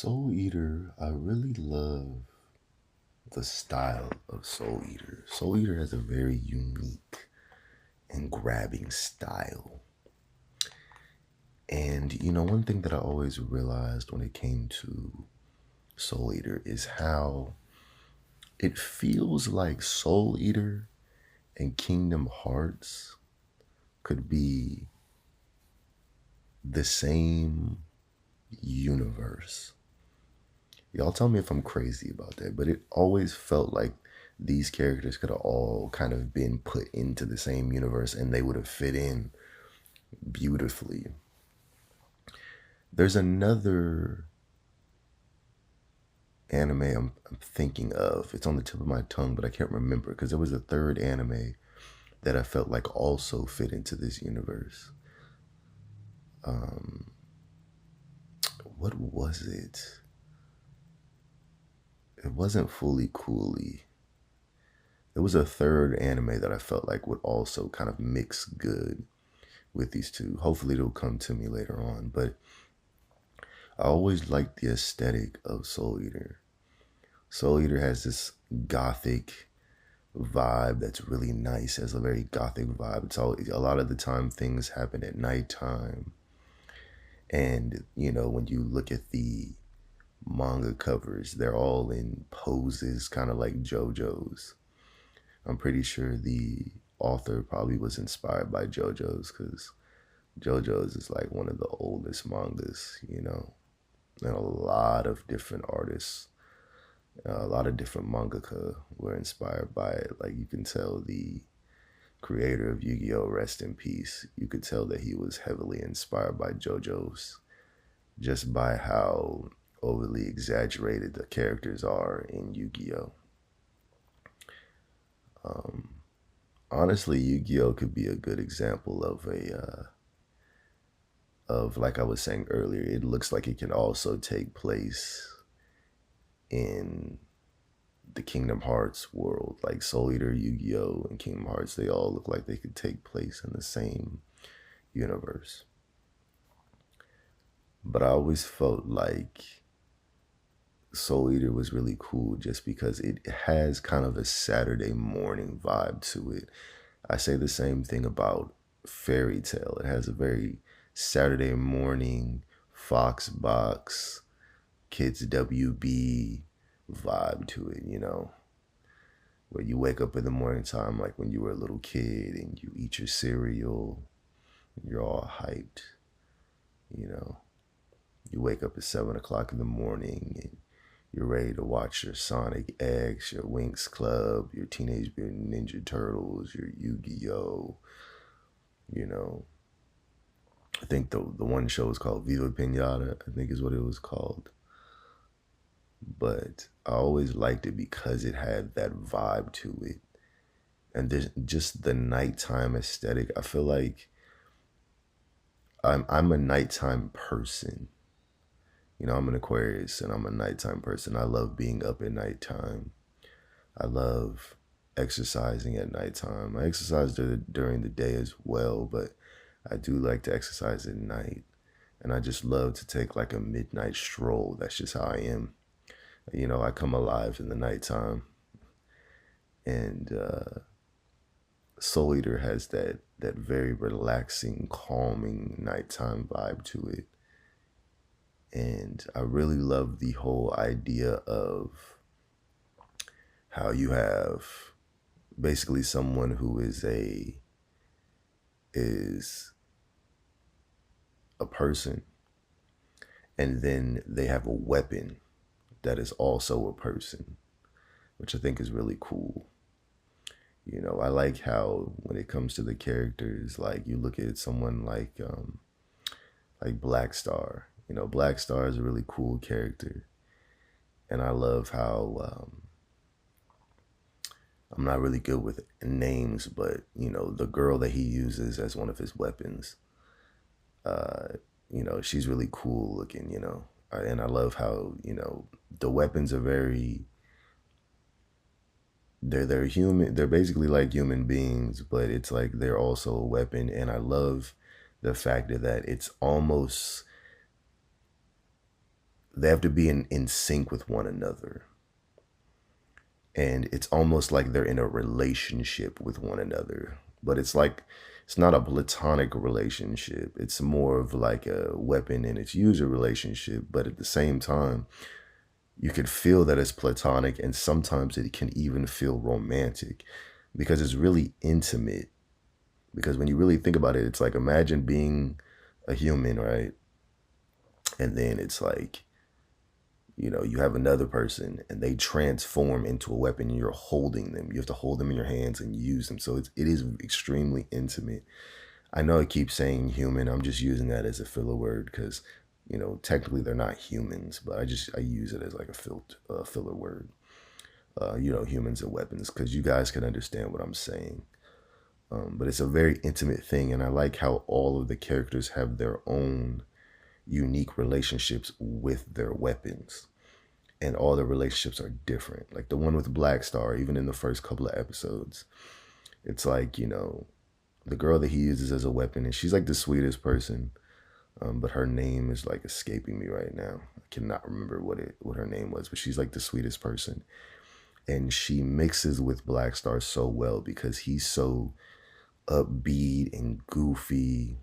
Soul Eater, I really love the style of Soul Eater. Soul Eater has a very unique and grabbing style. And one thing that I always realized when it came to Soul Eater is how it feels like Soul Eater and Kingdom Hearts could be the same universe. Y'all tell me if I'm crazy about that, but it always felt like these characters could have all kind of been put into the same universe and they would have fit in beautifully. There's another anime I'm thinking of. It's on the tip of my tongue, but I can't remember because there was a third anime that I felt like also fit into this universe. Um, what was it? It wasn't Fully Coolly. There was a third anime that I felt like would also kind of mix good with these two. Hopefully, it'll come to me later on. But I always liked the aesthetic of Soul Eater. Soul Eater has this gothic vibe that's really nice. It has a very gothic vibe. It's all a lot of the time things happen at nighttime. And when you look at the manga covers, they're all in poses kind of like JoJo's. I'm pretty sure the author probably was inspired by JoJo's because JoJo's is like one of the oldest mangas, and a lot of different artists, a lot of different mangaka were inspired by it. Like you can tell the creator of Yu-Gi-Oh! Rest in peace. You could tell that he was heavily inspired by JoJo's just by how overly exaggerated the characters are in Yu-Gi-Oh! Um, Honestly, Yu-Gi-Oh could be a good example of like I was saying earlier. It looks like it can also take place in the Kingdom Hearts world. Like Soul Eater, Yu-Gi-Oh, and Kingdom Hearts, they all look like they could take place in the same universe. But I always felt like Soul Eater was really cool just because it has kind of a Saturday morning vibe to it. I say the same thing about Fairy Tale. It has a very Saturday morning Fox Box, Kids WB vibe to it, where you wake up in the morning time like when you were a little kid and you eat your cereal, and you're all hyped, you know. You wake up at 7 o'clock in the morning and you're ready to watch your Sonic X, your Winx Club, your Teenage Mutant Ninja Turtles, your Yu-Gi-Oh. You know, I think the one show is called Viva Pinata. I think is what it was called. But I always liked it because it had that vibe to it, and there's just the nighttime aesthetic. I feel like I'm a nighttime person. I'm an Aquarius and I'm a nighttime person. I love being up at nighttime. I love exercising at nighttime. I exercise during the day as well, but I do like to exercise at night. And I just love to take like a midnight stroll. That's just how I am. I come alive in the nighttime. And Soul Eater has that very relaxing, calming nighttime vibe to it. And I really love the whole idea of how you have basically someone who is a person, and then they have a weapon that is also a person, which I think is really cool. I like how when it comes to the characters, like you look at someone like Black Star. Black Star is a really cool character, and I love how I'm not really good with names, but the girl that he uses as one of his weapons, uh, she's really cool looking. And I love how the weapons are very they're human. They're basically like human beings, but it's like they're also a weapon. And I love the fact that it's almost they have to be in sync with one another. And it's almost like they're in a relationship with one another. But it's like, it's not a platonic relationship. It's more of like a weapon and its user relationship. But at the same time, you could feel that it's platonic, and sometimes it can even feel romantic because it's really intimate. Because when you really think about it, it's like, imagine being a human, right? And then it's like, you have another person and they transform into a weapon and you're holding them. You have to hold them in your hands and use them. So it is extremely intimate. I know I keep saying human. I'm just using that as a filler word because, technically they're not humans, but I use it as like a filler word. Humans and weapons, because you guys can understand what I'm saying. But it's a very intimate thing, and I like how all of the characters have their own unique relationships with their weapons, and all the relationships are different. Like the one with Black Star, even in the first couple of episodes, it's like, the girl that he uses as a weapon, and she's like the sweetest person, but her name is like escaping me right now. I cannot remember what her name was, but she's like the sweetest person, and she mixes with Black Star so well because he's so upbeat and goofy.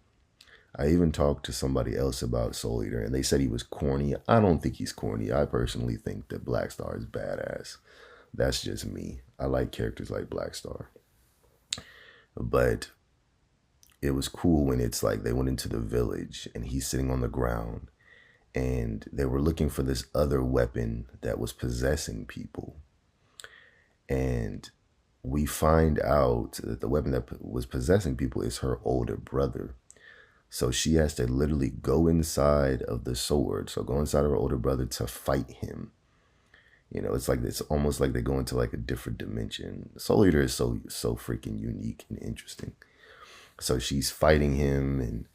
I even talked to somebody else about Soul Eater, and they said he was corny. I don't think he's corny. I personally think that Black Star is badass. That's just me. I like characters like Black Star. But it was cool when it's like they went into the village and he's sitting on the ground and they were looking for this other weapon that was possessing people. And we find out that the weapon that was possessing people is her older brother. So she has to literally go inside of the sword. So go inside of her older brother to fight him. It's almost like they go into like a different dimension. Soul Eater is so freaking unique and interesting. So she's fighting him, and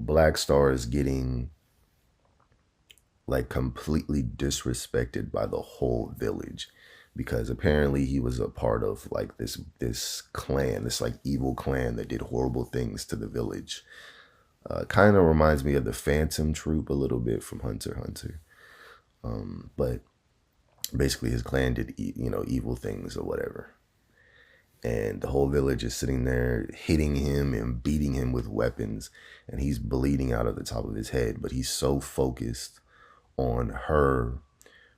Black Star is getting like completely disrespected by the whole village because apparently he was a part of like this clan, this like evil clan that did horrible things to the village. Kind of reminds me of the Phantom Troop a little bit from Hunter x Hunter. But basically his clan did evil things or whatever. And the whole village is sitting there hitting him and beating him with weapons, and he's bleeding out of the top of his head, but he's so focused on her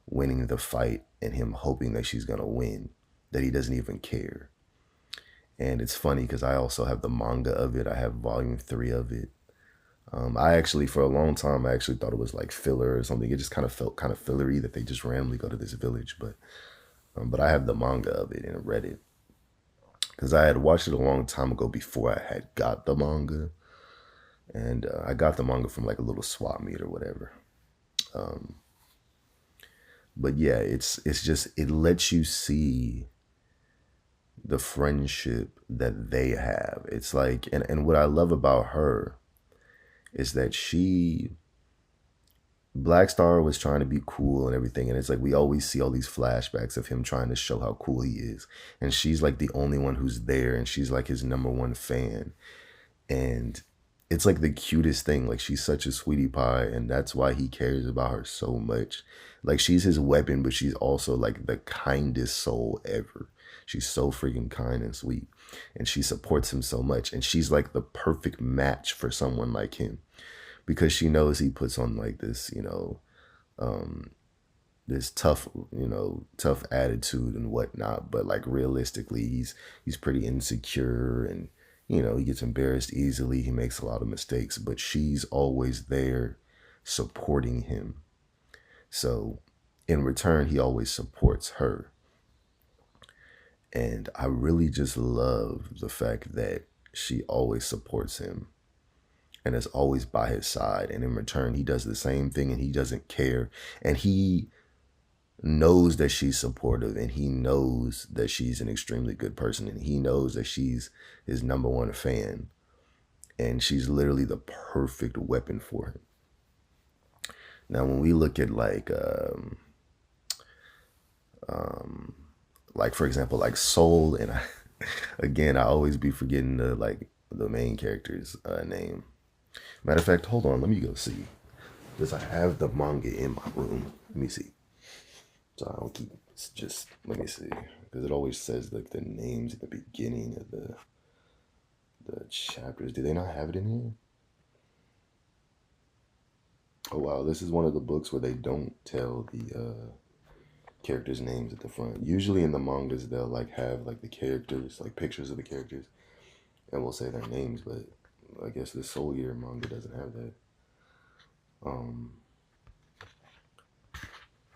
winning the fight and him hoping that she's going to win that he doesn't even care. And it's funny because I also have the manga of it. I have volume 3 of it. I actually, for a long time, I actually thought it was like filler or something. It just kind of felt kind of fillery that they just randomly go to this village. But I have the manga of it and read it because I had watched it a long time ago before I had got the manga. And I got the manga from like a little swap meet or whatever. But yeah, it's just, it lets you see the friendship that they have. It's like, and what I love about her is that Black Star was trying to be cool and everything, and it's like we always see all these flashbacks of him trying to show how cool he is, and she's like the only one who's there, and she's like his number one fan, and it's like the cutest thing. Like she's such a sweetie pie, and that's why he cares about her so much. Like she's his weapon, but she's also like the kindest soul ever. She's so freaking kind and sweet, and she supports him so much, and she's like the perfect match for someone like him because she knows he puts on like this, this tough attitude and whatnot. But like realistically, he's pretty insecure, and he gets embarrassed easily. He makes a lot of mistakes, but she's always there supporting him. So in return, he always supports her. And I really just love the fact that she always supports him and is always by his side. And in return, he does the same thing and he doesn't care. And he knows that she's supportive, and he knows that she's an extremely good person, and he knows that she's his number one fan. And she's literally the perfect weapon for him. Now, when we look at like for example, like Soul, and again, I always be forgetting the main character's name. Matter of fact, hold on, let me go see. Because I have the manga in my room. Let me see. So I don't keep. It's just let me see. Because it always says like the names at the beginning of the chapters. Do they not have it in here? Oh wow, this is one of the books where they don't tell the characters' names at the front. Usually in the mangas they'll like have like the characters, like pictures of the characters, and we'll say their names. But I guess the Soul Eater manga doesn't have that. Um,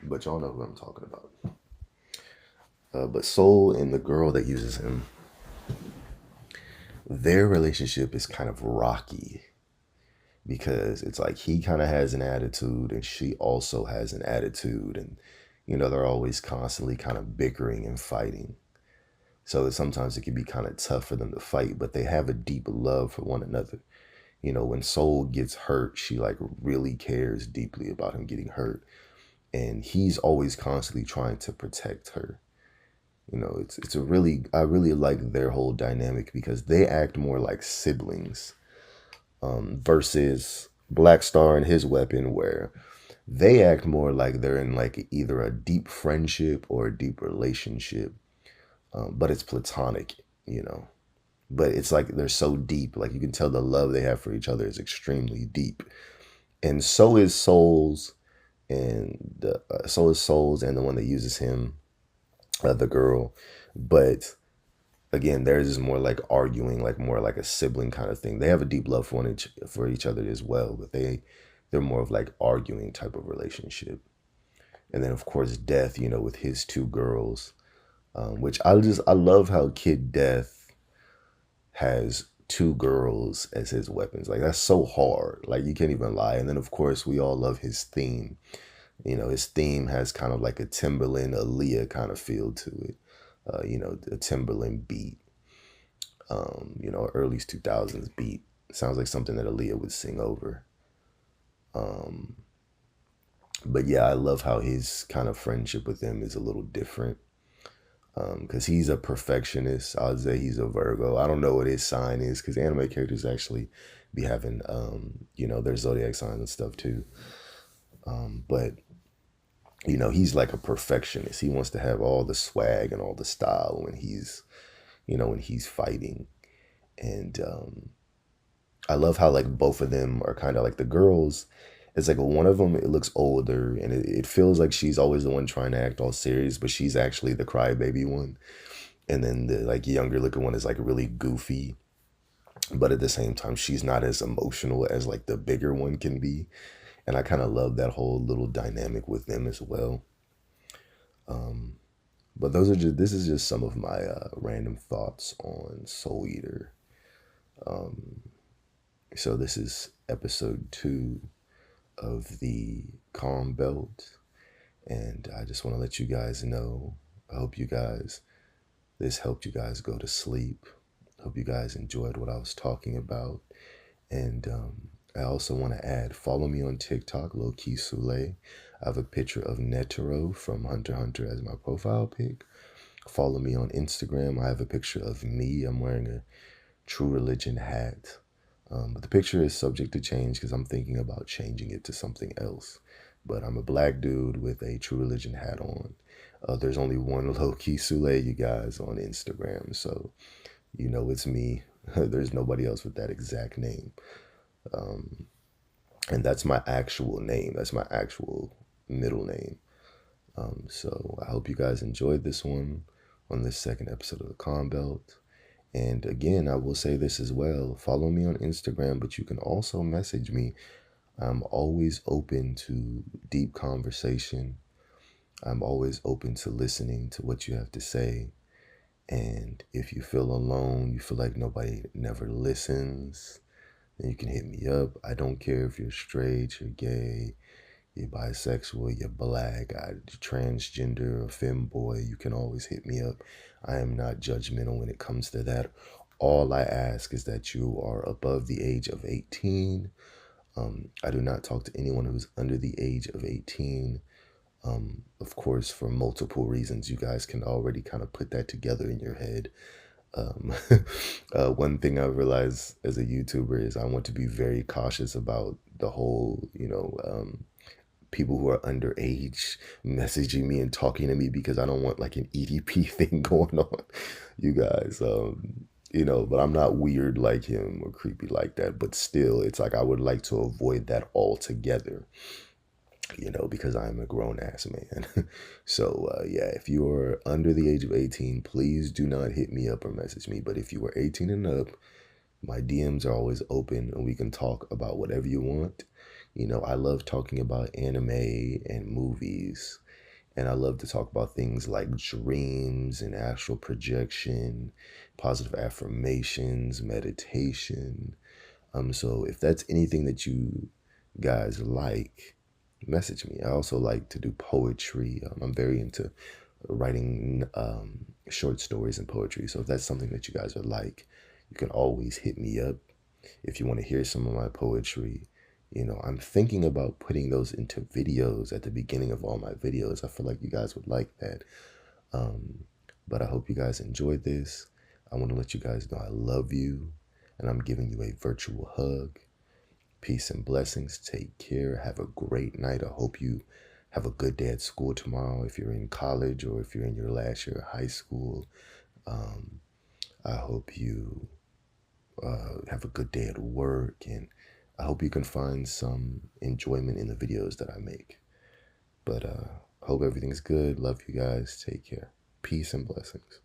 but y'all know who I'm talking about. But Soul and the girl that uses him, their relationship is kind of rocky because it's like he kind of has an attitude and she also has an attitude, and they're always constantly kind of bickering and fighting. So sometimes it can be kind of tough for them to fight, but they have a deep love for one another. When Soul gets hurt, she like really cares deeply about him getting hurt, and he's always constantly trying to protect her. It's a really I really like their whole dynamic because they act more like siblings, versus Black Star and his weapon, where they act more like they're in like either a deep friendship or a deep relationship, but it's platonic, you know. But it's like they're so deep, like you can tell the love they have for each other is extremely deep, and so is Souls, and the one that uses him, the girl, but again, theirs is more like arguing, like more like a sibling kind of thing. They have a deep love for each other as well, but they're more of like arguing type of relationship. And then of course Death, with his two girls, which I love how Kid Death has two girls as his weapons. Like that's so hard. Like you can't even lie. And then of course we all love his theme. His theme has kind of like a Timberland, Aaliyah kind of feel to it. A Timberland beat, early 2000s beat. Sounds like something that Aaliyah would sing over. Um, but yeah, I love how his kind of friendship with him is a little different. Because he's a perfectionist. I would say he's a Virgo. I don't know what his sign is because anime characters actually be having, their zodiac signs and stuff too. But he's like a perfectionist. He wants to have all the swag and all the style when he's fighting. And I love how like both of them are kind of like the girls. It's like one of them, it looks older and it feels like she's always the one trying to act all serious, but she's actually the crybaby one. And then the like younger looking one is like really goofy, but at the same time, she's not as emotional as like the bigger one can be. And I kind of love that whole little dynamic with them as well. Um, but this is just some of my random thoughts on Soul Eater. Um, so this is episode 2 of the Calm Belt, and I just want to let you guys know. I hope this helped you guys go to sleep. Hope you guys enjoyed what I was talking about, and I also want to add, follow me on TikTok, Lowkey Sule. I have a picture of Netero from Hunter x Hunter as my profile pic. Follow me on Instagram. I have a picture of me. I'm wearing a True Religion hat. But the picture is subject to change because I'm thinking about changing it to something else. But I'm a black dude with a True Religion hat on. There's only one Lowkey Sule, you guys, on Instagram. So, it's me. There's nobody else with that exact name. Um, and that's my actual name. That's my actual middle name. So I hope you guys enjoyed this one on this second episode of the Calm Belt. And again, I will say this as well. Follow me on Instagram, but you can also message me. I'm always open to deep conversation. I'm always open to listening to what you have to say. And if you feel alone, you feel like nobody never listens, then you can hit me up. I don't care if you're straight, you're gay, you're bisexual, you're black, transgender, or femboy. You can always hit me up. I am not judgmental when it comes to that. All I ask is that you are above the age of 18. I do not talk to anyone who's under the age of 18. Of course, for multiple reasons, you guys can already kind of put that together in your head. Um, one thing I realized as a YouTuber is I want to be very cautious about the whole, people who are underage messaging me and talking to me because I don't want like an EDP thing going on, you guys. But I'm not weird like him or creepy like that. But still, it's like I would like to avoid that altogether, because I'm a grown ass man. So, yeah, if you are under the age of 18, please do not hit me up or message me. But if you are 18 and up, my DMs are always open and we can talk about whatever you want. I love talking about anime and movies, and I love to talk about things like dreams and astral projection, positive affirmations, meditation. So if that's anything that you guys like, message me. I also like to do poetry. I'm very into writing short stories and poetry. So if that's something that you guys are like, you can always hit me up if you want to hear some of my poetry. I'm thinking about putting those into videos at the beginning of all my videos. I feel like you guys would like that. Um, but I hope you guys enjoyed this. I want to let you guys know I love you, and I'm giving you a virtual hug. Peace and blessings. Take care. Have a great night. I hope you have a good day at school tomorrow if you're in college or if you're in your last year of high school. Um, I hope you have a good day at work, and I hope you can find some enjoyment in the videos that I make. But hope everything's good. Love you guys. Take care. Peace and blessings.